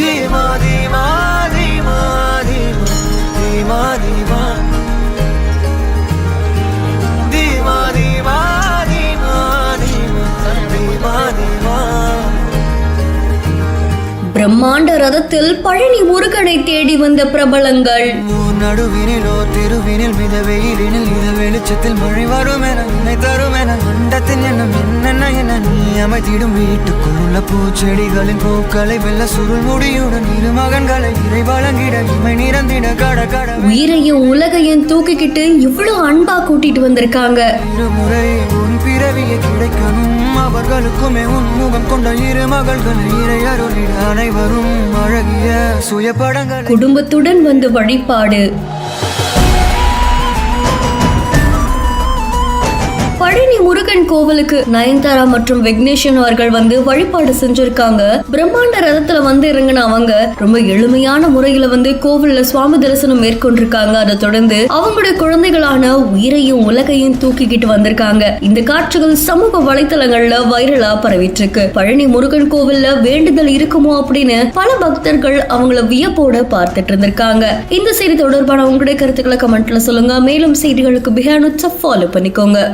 धीमा धीमा धीमा धीमा धीमा धीमा धीमा धीमा धीमा धीमा பிரம்மாண்ட ரதத்தில் பழனி முருகனை தேடி வந்த பிரபலங்கள். நடுவினிலோ திருவினில் மித வெயிலினில் இத வெளிச்சத்தில் மழை வரும் என நினை தரும் என அண்டத்தின் எண்ணம் என்னென்ன என நீ அமைத்திடும் வீட்டுக்குள்ள பூச்செடிகளின் பூக்களை வெல்ல சுருள் முடியுடன் இரு மகன்களை இறை வழங்கிட இமை நிறந்திட கட கட உயிரையும் உலகையும் தூக்கிக்கிட்டு இவ்வளவு அன்பா கூட்டிட்டு வந்திருக்காங்க. இருமுறை உன் பிறவியை கிடைக்கணும் அவர்களுக்குமே உன்முகம் கொண்ட இரு மகள்கள் இறை அருளிட அனைவரும் அழகிய சுயப்படங்கள் குடும்பத்துடன் வந்து வழிபாடு. பழனி முருகன் கோவிலுக்கு நயன்தாரா மற்றும் விக்னேஷன் அவர்கள் வந்து வழிபாடு செஞ்சிருக்காங்க. பிரம்மாண்ட ரதத்துல வந்து இறங்கின அவங்க ரொம்ப எளிமையான முறையில வந்து கோவில்ல சுவாமி தரிசனம் மேற்கொண்டிருக்காங்க. அதை தொடர்ந்து அவங்களுடைய குழந்தைகளான உயிரையும் உலகையும் தூக்கிக்கிட்டு வந்திருக்காங்க. இந்த காட்சிகள் சமூக வலைதளங்கள்ல வைரலா பரவிட்டு இருக்கு. பழனி முருகன் கோவில்ல வேண்டுதல் இருக்குமோ அப்படின்னு பல பக்தர்கள் அவங்கள வியப்போட பார்த்துட்டு இருந்திருக்காங்க. இந்த செய்தி தொடர்பான உங்களுடைய கருத்துக்களை கமெண்ட்ல சொல்லுங்க. மேலும் செய்திகளுக்கு பிஹேண்ட் ஃபாலோ பண்ணிக்கோங்க.